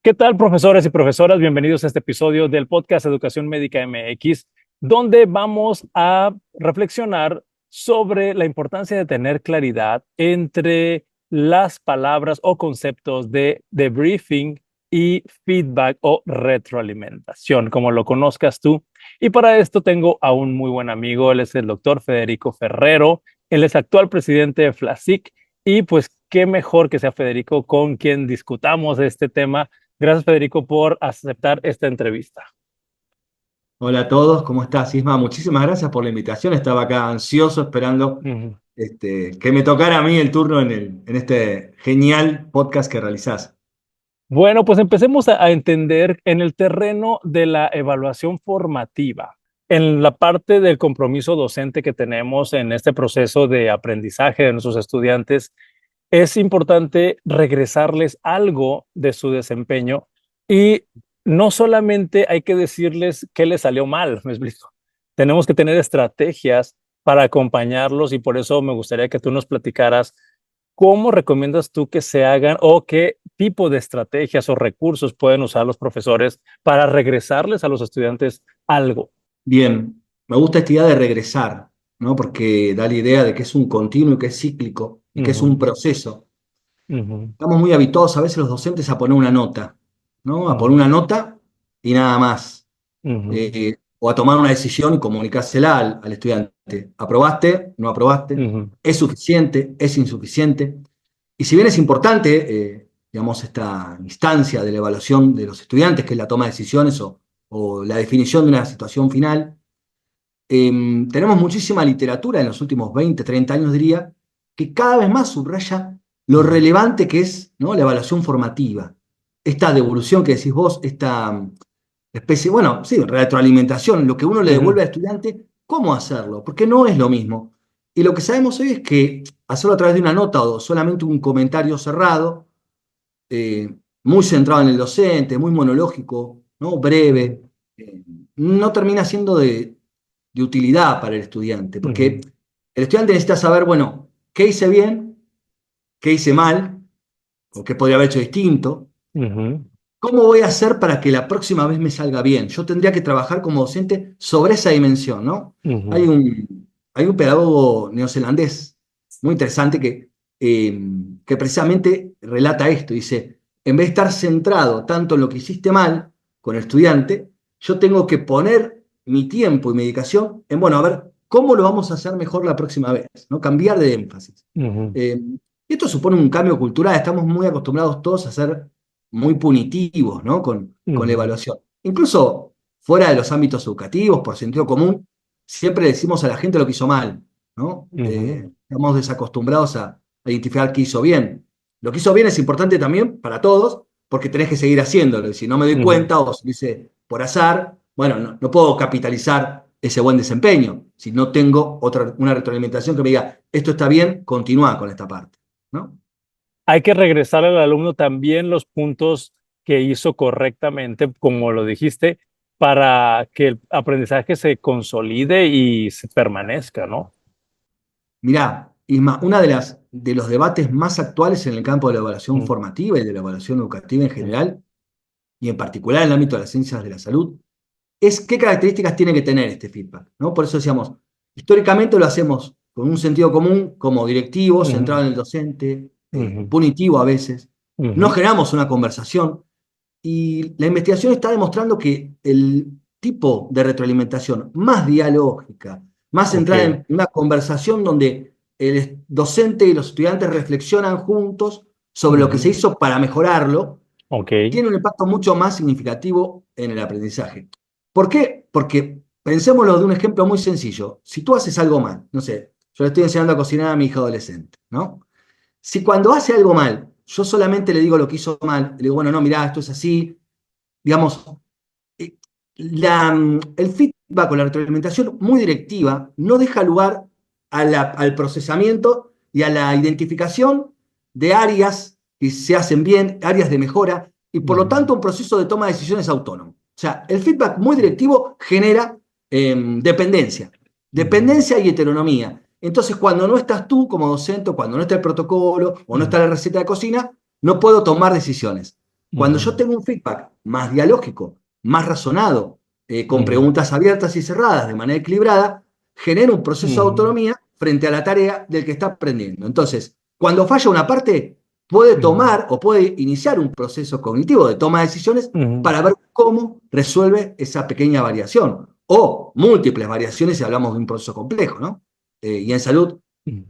¿Qué tal, profesores y profesoras? Bienvenidos a este episodio del podcast Educación Médica MX, donde vamos a reflexionar sobre la importancia de tener claridad entre las palabras o conceptos de debriefing y feedback o retroalimentación, como lo conozcas tú. Y para esto tengo a un muy buen amigo, él es el doctor Federico Ferrero, él es actual presidente de FLASIC y pues qué mejor que sea Federico con quien discutamos este tema. Gracias, Federico, por aceptar esta entrevista. Hola a todos, ¿cómo estás, Isma? Muchísimas gracias por la invitación. Estaba acá ansioso esperando Ujú. que me tocara a mí el turno en este genial podcast que realizás. Bueno, pues empecemos a entender en el terreno de la evaluación formativa, en la parte del compromiso docente que tenemos en este proceso de aprendizaje de nuestros estudiantes. Es importante regresarles algo de su desempeño y no solamente hay que decirles qué les salió mal, me explico. Tenemos que tener estrategias para acompañarlos y por eso me gustaría que tú nos platicaras cómo recomiendas tú que se hagan o qué tipo de estrategias o recursos pueden usar los profesores para regresarles a los estudiantes algo. Bien, me gusta esta idea de regresar, ¿no? Porque da la idea de que es un continuo y que es cíclico y que es Ujú, un proceso. ujú, Estamos muy habituados a veces los docentes a poner una nota, ¿no? A poner ujú, una nota y nada más. ujú, O a tomar una decisión y comunicársela al estudiante. ¿Aprobaste? ¿No aprobaste? ujú, ¿Es suficiente? ¿Es insuficiente? Y si bien es importante, digamos, esta instancia de la evaluación de los estudiantes, que es la toma de decisiones o la definición de una situación final, tenemos muchísima literatura en los últimos 20, 30 años, diría, que cada vez más subraya lo ujú, relevante que es, ¿no?, la evaluación formativa. Esta devolución que decís vos, esta especie, bueno, sí, retroalimentación, lo que uno le ujú, devuelve al estudiante, ¿cómo hacerlo? Porque no es lo mismo. Y lo que sabemos hoy es que hacerlo a través de una nota o solamente un comentario cerrado, muy centrado en el docente, muy monológico, ¿no?, ujú, breve, eh, no termina siendo de utilidad para el estudiante, porque ujú, el estudiante necesita saber, bueno, qué hice bien, qué hice mal, o qué podría haber hecho distinto. ujú, ¿Cómo voy a hacer para que la próxima vez me salga bien? Yo tendría que trabajar como docente sobre esa dimensión, ¿no? Hay ujú. un pedagogo neozelandés muy interesante que precisamente relata esto. Dice, en vez de estar centrado tanto en lo que hiciste mal con el estudiante, yo tengo que poner mi tiempo y mi dedicación en, bueno, a ver, ¿cómo lo vamos a hacer mejor la próxima vez? ¿No? Cambiar de énfasis. Ujú, Eh, Esto supone un cambio cultural. Estamos muy acostumbrados todos a ser muy punitivos, ¿no?, con la ujú, evaluación. Incluso fuera de los ámbitos educativos, por sentido común, siempre le decimos a la gente lo que hizo mal, ¿no? ujú, Estamos desacostumbrados a identificar qué hizo bien. Lo que hizo bien es importante también para todos, porque tenés que seguir haciéndolo. Y si no me doy ujú. cuenta o si lo hice por azar, bueno, no puedo capitalizar ese buen desempeño. Si no tengo una retroalimentación que me diga, esto está bien, continúa con esta parte, ¿no? Hay que regresar al alumno también los puntos que hizo correctamente, como lo dijiste, para que el aprendizaje se consolide y se permanezca, ¿no? Mirá, Isma, una de los debates más actuales en el campo de la evaluación Mm, formativa y de la evaluación educativa en mm, general, y en particular en el ámbito de las ciencias de la salud, es qué características tiene que tener este feedback, ¿no? Por eso decíamos, históricamente lo hacemos con un sentido común, como directivo, centrado ujú, en el docente, ujú, punitivo a veces. No ujú. generamos una conversación y la investigación está demostrando que el tipo de retroalimentación más dialógica, más Ok, centrada en una conversación donde el docente y los estudiantes reflexionan juntos sobre lo que se ujú, hizo para mejorarlo, ok, tiene un impacto mucho más significativo en el aprendizaje. ¿Por qué? Porque pensémoslo de un ejemplo muy sencillo. Si tú haces algo mal, no sé, yo le estoy enseñando a cocinar a mi hija adolescente, ¿no? Si cuando hace algo mal, yo solamente le digo lo que hizo mal, le digo, bueno, no, mirá, esto es así, digamos, eh, el feedback o la retroalimentación muy directiva no deja lugar al procesamiento y a la identificación de áreas que se hacen bien, áreas de mejora, y por lo ujú, tanto un proceso de toma de decisiones autónomo. O sea, el feedback muy ujú, directivo genera dependencia, ujú, dependencia y heteronomía. Entonces, cuando no estás tú como docente, cuando no está el protocolo o no está la receta de cocina, no puedo tomar decisiones. Cuando yo tengo un feedback más dialógico, más razonado, con preguntas abiertas y cerradas de manera equilibrada, genera un proceso de autonomía frente a la tarea del que está aprendiendo. Entonces, cuando falla una parte, puede tomar o puede iniciar un proceso cognitivo de toma de decisiones para ver cómo resuelve esa pequeña variación o múltiples variaciones si hablamos de un proceso complejo, ¿no? Y en salud,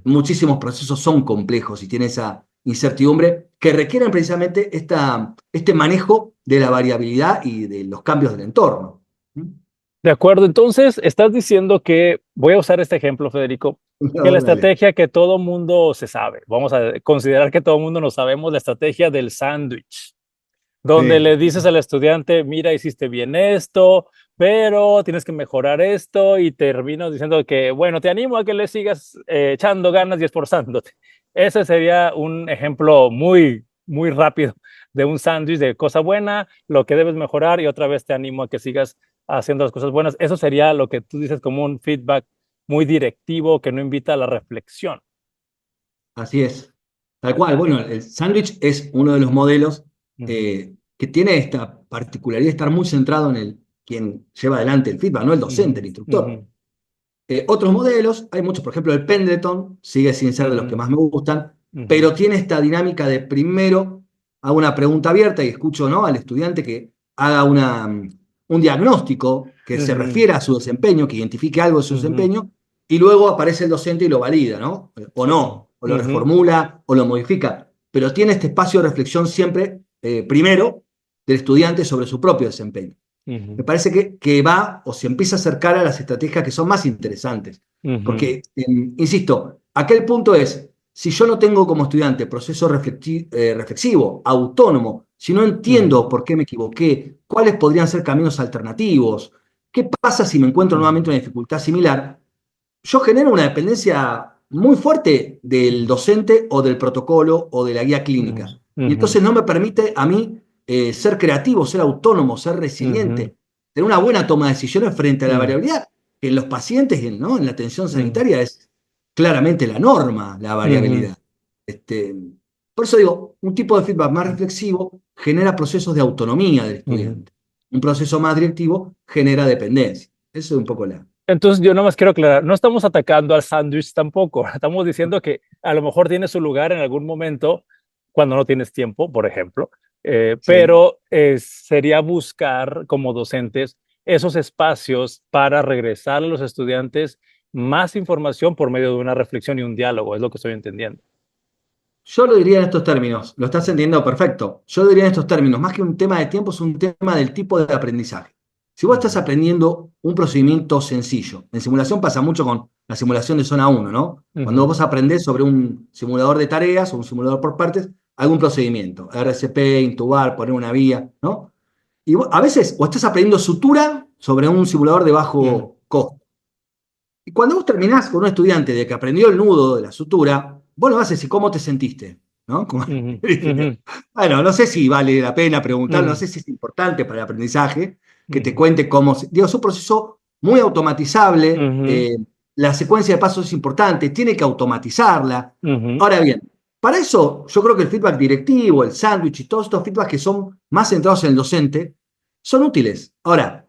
muchísimos procesos son complejos y tienen esa incertidumbre que requieren precisamente este manejo de la variabilidad y de los cambios del entorno. De acuerdo, entonces estás diciendo que, voy a usar este ejemplo, Federico, que la No, dale. estrategia que todo mundo se sabe, vamos a considerar que todo mundo nos sabemos la estrategia del sándwich, donde Sí, le dices al estudiante, mira, hiciste bien esto, pero tienes que mejorar esto y terminas diciendo que, bueno, te animo a que le sigas echando ganas y esforzándote. Ese sería un ejemplo muy, muy rápido de un sándwich de cosa buena, lo que debes mejorar y otra vez te animo a que sigas haciendo las cosas buenas. Eso sería lo que tú dices como un feedback muy directivo que no invita a la reflexión. así es. Tal cual. Bueno, el sándwich es uno de los modelos Ujú, que tiene esta particularidad de estar muy centrado en quien lleva adelante el feedback, no el docente, ujú, el instructor. ujú, Otros modelos, hay muchos, por ejemplo, el Pendleton sigue sin ser de los que ujú, más me gustan, ujú, pero tiene esta dinámica de primero hago una pregunta abierta y escucho, ¿no?, al estudiante que haga un diagnóstico que se ujú, refiera a su desempeño, que identifique algo de su ujú. desempeño, y luego aparece el docente y lo valida, ¿no? O no, o lo Ujú, reformula o lo modifica, pero tiene este espacio de reflexión siempre, primero, del estudiante sobre su propio desempeño. Me ujú, parece que va o se empieza a acercar a las estrategias que son más interesantes. ujú, Porque, insisto, aquel punto es, si yo no tengo como estudiante proceso reflexivo, autónomo, si no entiendo ujú, por qué me equivoqué, cuáles podrían ser caminos alternativos, qué pasa si me encuentro nuevamente ujú, una dificultad similar, yo genero una dependencia muy fuerte del docente o del protocolo o de la guía ujú, clínica. Y ujú, entonces no me permite a mí ser creativo, ser autónomo, ser ujú, resiliente, tener una buena toma de decisiones frente a la ujú, variabilidad, que en los pacientes, ¿no?, en la atención ujú, sanitaria es claramente la norma, la ujú, variabilidad. Este, por eso digo, un tipo de feedback más reflexivo genera procesos de autonomía del ujú. estudiante. Un proceso más directivo genera dependencia. Eso es un poco la... Entonces, yo nada más quiero aclarar, no estamos atacando al sándwich tampoco, estamos diciendo que a lo mejor tiene su lugar en algún momento cuando no tienes tiempo, por ejemplo, Sí. pero sería buscar como docentes esos espacios para regresar a los estudiantes más información por medio de una reflexión y un diálogo, es lo que estoy entendiendo. Yo lo diría en estos términos, lo estás entendiendo perfecto. Yo lo diría en estos términos, más que un tema de tiempo, es un tema del tipo de aprendizaje. Si vos estás Ujú, aprendiendo un procedimiento sencillo, en simulación pasa mucho con la simulación de zona uno, ¿no? Cuando ujú, vos aprendés sobre un simulador de tareas o un simulador por partes, algún procedimiento, RCP, intubar, poner una vía, ¿no? Y a veces, o estás aprendiendo sutura sobre un simulador de ujú, bajo costo. Y cuando vos terminás con un estudiante de que aprendió el nudo de la sutura, vos lo vas a decir, ¿cómo te sentiste? ¿No? ujú, ujú, Bueno, no sé si vale la pena preguntar, no ujú, sé si es importante para el aprendizaje que te ujú, cuente cómo... Digo, es un proceso muy automatizable, ujú, la secuencia de pasos es importante, tiene que automatizarla. ujú, Ahora bien, para eso yo creo que el feedback directivo, el sándwich y todos estos feedbacks que son más centrados en el docente, son útiles. Ahora,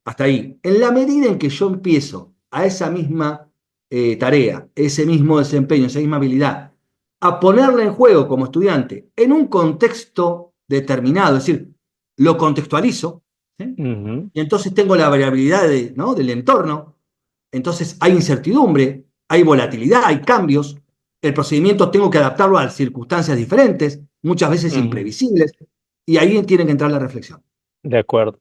hasta ahí. En la medida en que yo empiezo a esa misma tarea, ese mismo desempeño, esa misma habilidad, a ponerla en juego como estudiante en un contexto determinado, es decir, lo contextualizo, ¿sí? ujú, Y entonces tengo la variabilidad ¿no?, del entorno, entonces hay incertidumbre, hay volatilidad, hay cambios, el procedimiento tengo que adaptarlo a circunstancias diferentes, muchas veces ujú. imprevisibles, y ahí tiene que entrar la reflexión. De acuerdo.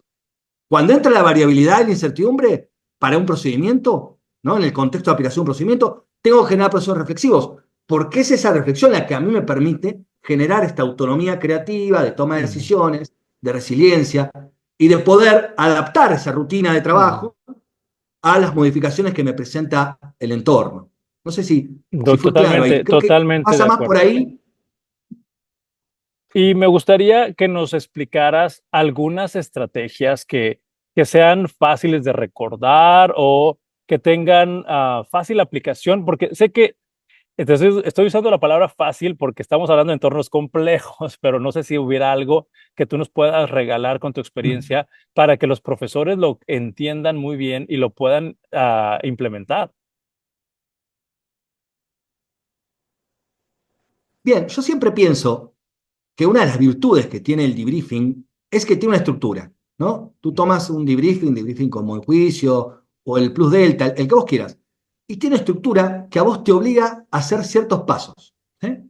Cuando entra la variabilidad y la incertidumbre para un procedimiento, ¿no?, en el contexto de aplicación de un procedimiento, tengo que generar procesos reflexivos, porque es esa reflexión la que a mí me permite generar esta autonomía creativa de toma de Ujú, decisiones, de resiliencia y de poder adaptar esa rutina de ujú. trabajo a las modificaciones que me presenta el entorno. No sé si fui claro ahí. Totalmente, Creo que totalmente de pasa más por acuerdo. ahí. Y me gustaría que nos explicaras algunas estrategias que sean fáciles de recordar o que tengan fácil aplicación, porque sé que Entonces, estoy usando la palabra fácil porque estamos hablando de entornos complejos, pero no sé si hubiera algo que tú nos puedas regalar con tu experiencia para que los profesores lo entiendan muy bien y lo puedan implementar. Bien, yo siempre pienso que una de las virtudes que tiene el debriefing es que tiene una estructura, ¿no? Tú tomas un debriefing como el juicio o el plus delta, el que vos quieras, y tiene estructura que a vos te obliga a hacer ciertos pasos, ¿eh?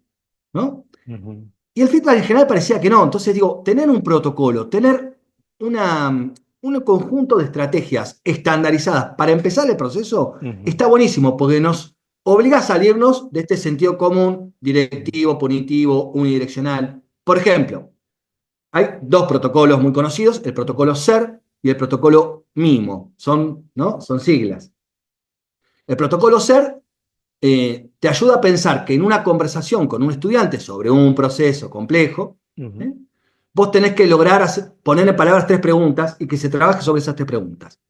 ¿No? Ujú, Y el feedback en general parecía que no. Entonces digo, tener un protocolo, tener un conjunto de estrategias estandarizadas para empezar el proceso ujú, está buenísimo porque nos obliga a salirnos de este sentido común, directivo, punitivo, unidireccional. Por ejemplo, hay dos protocolos muy conocidos, el protocolo SER y el protocolo MIMO. Son, ¿no? Son siglas. El protocolo SER te ayuda a pensar que en una conversación con un estudiante sobre un proceso complejo, ujú, ¿eh? Vos tenés que lograr poner en palabras tres preguntas y que se trabaje sobre esas tres preguntas.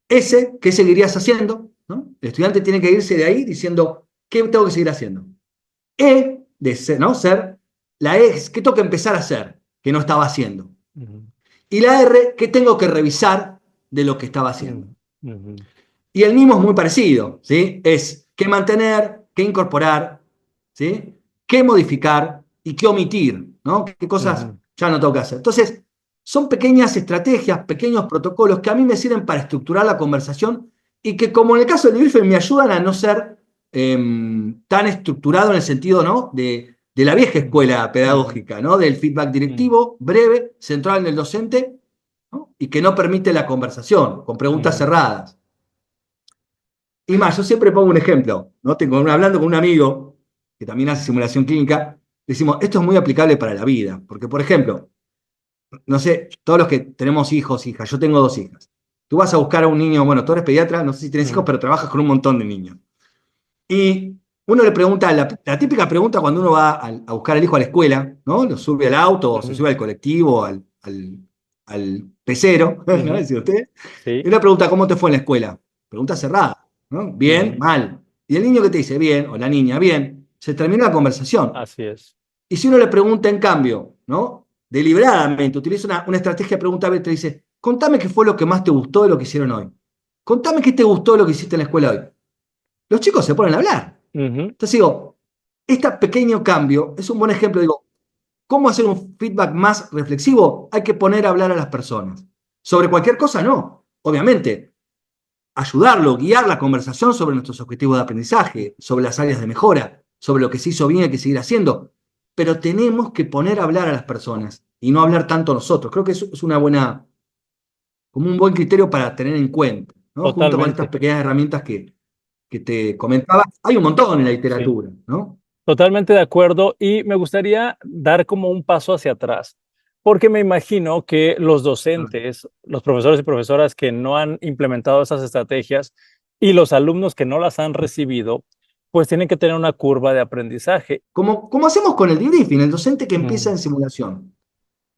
¿Qué seguirías haciendo? ¿No? El estudiante tiene que irse de ahí diciendo, ¿qué tengo que seguir haciendo? De ser, ¿no? Ser, la E es, ¿qué tengo que empezar a hacer que no estaba haciendo? ujú, Y la R, ¿qué tengo que revisar de lo que estaba haciendo? ujú, ujú, Y el mismo es muy parecido, ¿sí? Es qué mantener, qué incorporar, ¿sí? Qué modificar y qué omitir, ¿no? Qué cosas ujú, ya no tengo que hacer. Entonces, son pequeñas estrategias, pequeños protocolos que a mí me sirven para estructurar la conversación y que, como en el caso del briefing, me ayudan a no ser tan estructurado en el sentido, ¿no? De la vieja escuela ujú, pedagógica, ¿no? Del feedback ujú, directivo, breve, centrado en el docente, ¿no? Y que no permite la conversación, con preguntas ujú, cerradas. Y más, yo siempre pongo un ejemplo, ¿no? Hablando con un amigo que también hace simulación clínica, decimos, esto es muy aplicable para la vida, porque, por ejemplo, no sé, todos los que tenemos hijos, hijas, yo tengo dos hijas. Tú vas a buscar a un niño, bueno, tú eres pediatra, no sé si tienes hijos, ujú, pero trabajas con un montón de niños. Y uno le pregunta, la típica pregunta cuando uno va a buscar al hijo a la escuela, ¿no? Lo sube al auto o se ujú, sube al colectivo, al pecero, ¿no? ujú. Dice usted. Y Sí. una pregunta, ¿cómo te fue en la escuela? Pregunta cerrada, ¿no? Bien, Ujú, mal. Y el niño que te dice bien, o la niña, bien, se termina la conversación. así es. Y si uno le pregunta en cambio, ¿no? Deliberadamente, utiliza una estrategia de pregunta abierta y dice, contame qué fue lo que más te gustó de lo que hicieron hoy. Contame qué te gustó de lo que hiciste en la escuela hoy. Los chicos se ponen a hablar. Ujú, Entonces digo, este pequeño cambio es un buen ejemplo. Digo, ¿cómo hacer un feedback más reflexivo? Hay que poner a hablar a las personas. Sobre cualquier cosa, no. Obviamente, ayudarlo, guiar la conversación sobre nuestros objetivos de aprendizaje, sobre las áreas de mejora, sobre lo que se hizo bien y hay que seguir haciendo. Pero tenemos que poner a hablar a las personas y no hablar tanto nosotros. Creo que eso es una buena, como un buen criterio para tener en cuenta, ¿no? Junto con estas totalmente. pequeñas herramientas que te comentaba. Hay un montón en la Sí. literatura, ¿no? Totalmente de acuerdo y me gustaría dar como un paso hacia atrás, porque me imagino que los docentes, los profesores y profesoras que no han implementado esas estrategias y los alumnos que no las han recibido, pues tienen que tener una curva de aprendizaje. Como hacemos con el debriefing, el docente que empieza Ujú, en simulación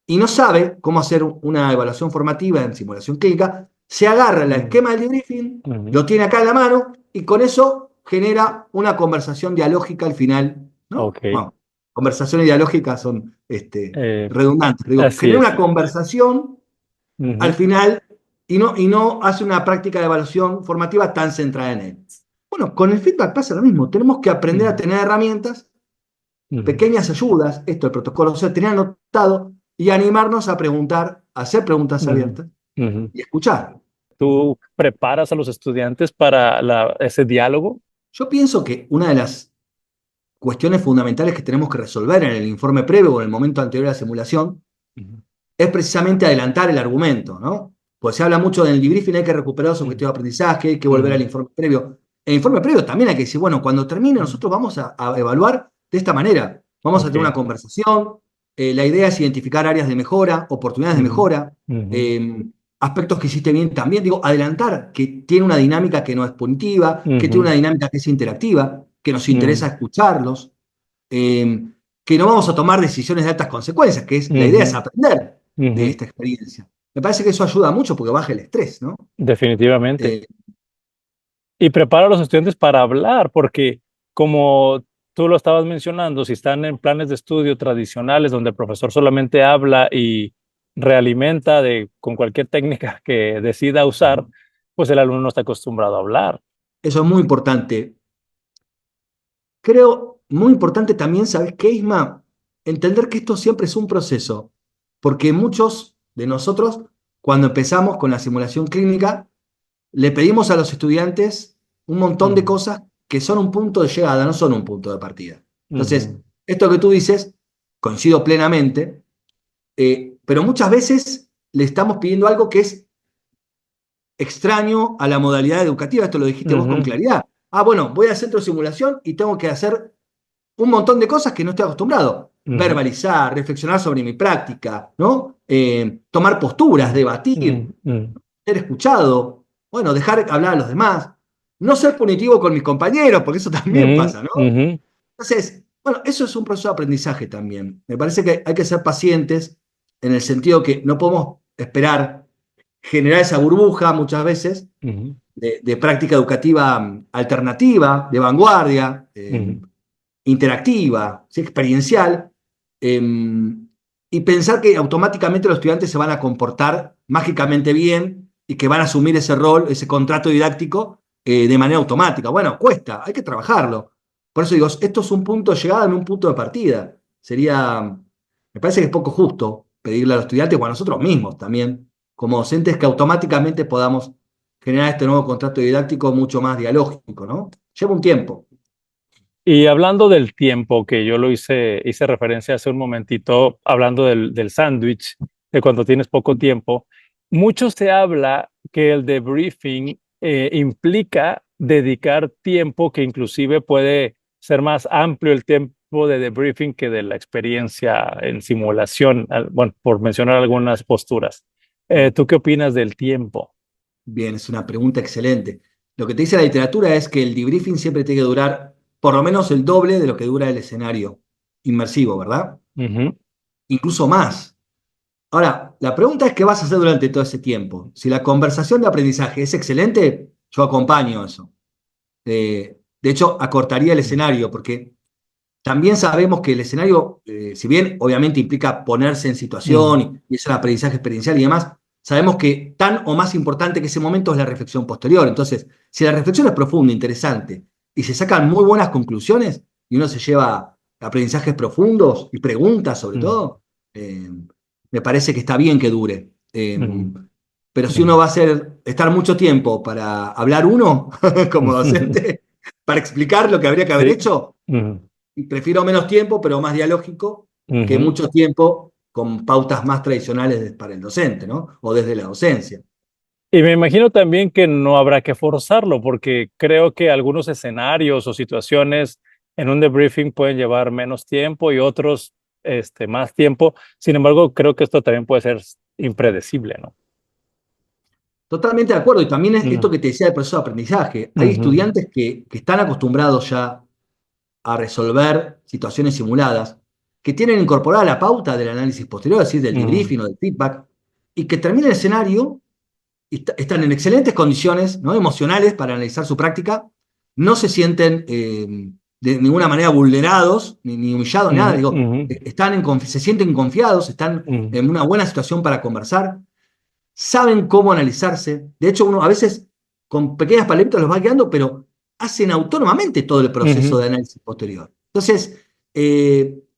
y no sabe cómo hacer una evaluación formativa en simulación clínica, se agarra el ujú, esquema del debriefing, ujú. lo tiene acá en la mano y con eso genera una conversación dialógica al final, ¿no? Ok, Bueno, conversaciones dialógicas son eh, redundantes, digo, así genera es. una conversación al Ujú, final y no hace una práctica de evaluación formativa tan centrada en él. Bueno, con el feedback pasa lo mismo, tenemos que aprender a ujú, tener herramientas, ujú, pequeñas ayudas, esto el protocolo, o sea, tener anotado y animarnos a preguntar, a hacer preguntas ujú, abiertas ujú. y escuchar. ¿Tú preparas a los estudiantes para ese diálogo? Yo pienso que una de las cuestiones fundamentales que tenemos que resolver en el informe previo o en el momento anterior a la simulación Ujú, es precisamente adelantar el argumento, ¿no? Pues se habla mucho del debriefing, hay que recuperar los objetivos de aprendizaje, hay que volver al ujú, informe previo. En el informe previo también hay que decir, bueno, cuando termine ujú. nosotros vamos a evaluar de esta manera. Vamos a tener una Ok. conversación, la idea es identificar áreas de mejora, oportunidades de Ujú, mejora, ujú, aspectos que hiciste bien también. Digo, adelantar que tiene una dinámica que no es punitiva, que tiene ujú, una dinámica que es interactiva, que nos interesa mm, escucharlos, eh, que no vamos a tomar decisiones de altas consecuencias, que es la idea es ujú, aprender de ujú. esta experiencia. Me parece que eso ayuda mucho porque baja el estrés, ¿no? Definitivamente. Eh, Y prepara a los estudiantes para hablar, porque como tú lo estabas mencionando, si están en planes de estudio tradicionales donde el profesor solamente habla y realimenta con cualquier técnica que decida usar, pues el alumno no está acostumbrado a hablar. Eso es muy importante. Creo muy importante también, ¿sabes qué, Isma? Entender que esto siempre es un proceso, porque muchos de nosotros, cuando empezamos con la simulación clínica, le pedimos a los estudiantes un montón de Ujú, cosas que son un punto de llegada, no son un punto de partida. Entonces, ujú, esto que tú dices, coincido plenamente, pero muchas veces le estamos pidiendo algo que es extraño a la modalidad educativa. Esto lo dijiste vos con ujú, claridad. Ah, bueno, voy al centro de simulación y tengo que hacer un montón de cosas que no estoy acostumbrado. ujú, Verbalizar, reflexionar sobre mi práctica, ¿no? Tomar posturas, debatir, ujú, ujú, ser escuchado, bueno, dejar hablar a los demás, no ser punitivo con mis compañeros, porque eso también ujú, pasa, ¿no? ujú, Entonces, bueno, eso es un proceso de aprendizaje también. Me parece que hay que ser pacientes en el sentido que no podemos esperar generar esa burbuja muchas veces ujú, de práctica educativa alternativa, de vanguardia, ujú. interactiva, ¿sí? Experiencial, eh, y pensar que automáticamente los estudiantes se van a comportar mágicamente bien y que van a asumir ese rol, ese contrato didáctico de manera automática. Bueno, cuesta, hay que trabajarlo. Por eso digo, esto es un punto de llegada, no un punto de partida. Me parece que es poco justo pedirle a los estudiantes o a nosotros mismos también, como docentes, que automáticamente podamos generar este nuevo contrato didáctico mucho más dialógico, ¿no? Lleva un tiempo. Y hablando del tiempo, que yo lo hice referencia hace un momentito, hablando del sándwich, de cuando tienes poco tiempo, mucho se habla que el debriefing implica dedicar tiempo, que inclusive puede ser más amplio el tiempo de debriefing que de la experiencia en simulación, bueno, por mencionar algunas posturas. ¿Tú qué opinas del tiempo? Bien, es una pregunta excelente. Lo que te dice la literatura es que el debriefing siempre tiene que durar por lo menos el doble de lo que dura el escenario inmersivo, ¿verdad? Ujú, Incluso más. Ahora, la pregunta es qué vas a hacer durante todo ese tiempo. Si la conversación de aprendizaje es excelente, yo acompaño eso. De hecho, acortaría el ujú, escenario, porque también sabemos que el escenario, si bien obviamente implica ponerse en ujú, situación y es el aprendizaje experiencial y demás, sabemos que tan o más importante que ese momento es la reflexión posterior. Entonces, si la reflexión es profunda, interesante y se sacan muy buenas conclusiones y uno se lleva aprendizajes profundos y preguntas sobre ujú, todo, me parece que está bien que dure. ujú, Pero si ujú, uno va a estar mucho tiempo para hablar uno como ujú. docente, para explicar lo que habría que haber Sí. hecho, Ujú, y prefiero menos tiempo, pero más dialógico, que ujú. mucho tiempo con pautas más tradicionales para el docente, ¿no? O desde la docencia. Y me imagino también que no habrá que forzarlo, porque creo que algunos escenarios o situaciones en un debriefing pueden llevar menos tiempo y otros más tiempo. Sin embargo, creo que esto también puede ser impredecible, ¿no? Totalmente de acuerdo. Y también es esto Mm, que te decía del proceso de aprendizaje. Hay ujú, estudiantes que están acostumbrados ya a resolver situaciones simuladas, que tienen incorporada la pauta del análisis posterior, es decir, del mm, debriefing o del feedback, y que termina el escenario y están en excelentes condiciones, ¿no? Emocionales para analizar su práctica, no se sienten de ninguna manera vulnerados, ni humillados, ni nada. ujú, Digo, ujú, se sienten confiados, están ujú, en una buena situación para conversar, saben cómo analizarse. De hecho, uno a veces con pequeñas paletas los va guiando, pero hacen autónomamente todo el proceso ujú, de análisis posterior. Entonces,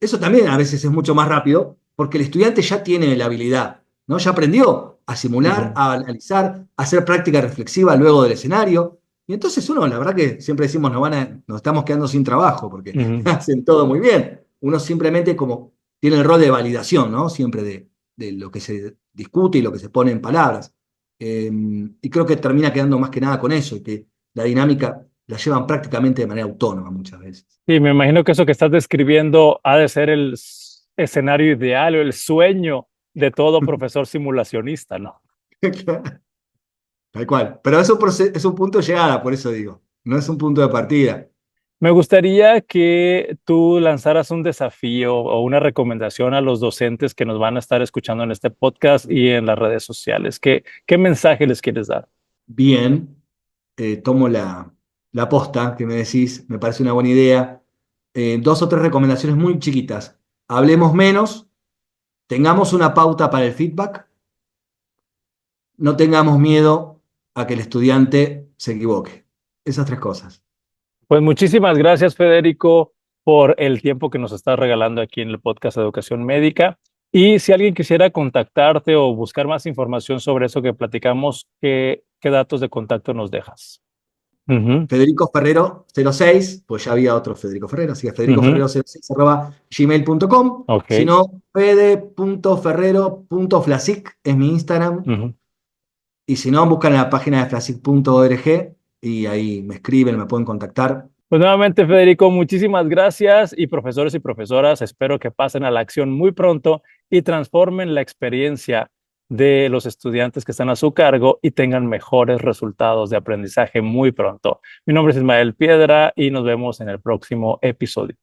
eso también a veces es mucho más rápido, porque el estudiante ya tiene la habilidad, ¿no? Ya aprendió a simular, ujú, a analizar, a hacer práctica reflexiva luego del escenario. Y entonces uno, la verdad que siempre decimos, nos estamos quedando sin trabajo, porque ujú. hacen todo muy bien. Uno simplemente como tiene el rol de validación, ¿no? Siempre de lo que se discute y lo que se pone en palabras. Y creo que termina quedando más que nada con eso, y que la dinámica la llevan prácticamente de manera autónoma muchas veces. Y me imagino que eso que estás describiendo ha de ser el escenario ideal o el sueño de todo profesor simulacionista, ¿no? Tal cual. Pero es un punto de llegada, por eso digo. No es un punto de partida. Me gustaría que tú lanzaras un desafío o una recomendación a los docentes que nos van a estar escuchando en este podcast y en las redes sociales. ¿Qué mensaje les quieres dar? Bien, tomo la posta que me decís, me parece una buena idea. Dos o tres recomendaciones muy chiquitas. Hablemos menos, tengamos una pauta para el feedback, no tengamos miedo a que el estudiante se equivoque. Esas tres cosas. Pues muchísimas gracias, Federico, por el tiempo que nos estás regalando aquí en el podcast de Educación Médica. Y si alguien quisiera contactarte o buscar más información sobre eso que platicamos, ¿qué datos de contacto nos dejas? Ujú, Federico Ferrero 06, pues ya había otro Federico Ferrero, así que ujú, federicoferrero06 @ gmail.com. Si ok. no, fede.ferrero.flasic es mi Instagram. Ujú. Y si no, buscan en la página de flasic.org y ahí me escriben, me pueden contactar. Pues nuevamente, Federico, muchísimas gracias y profesores y profesoras, espero que pasen a la acción muy pronto y transformen la experiencia de los estudiantes que están a su cargo y tengan mejores resultados de aprendizaje muy pronto. Mi nombre es Ismael Piedra y nos vemos en el próximo episodio.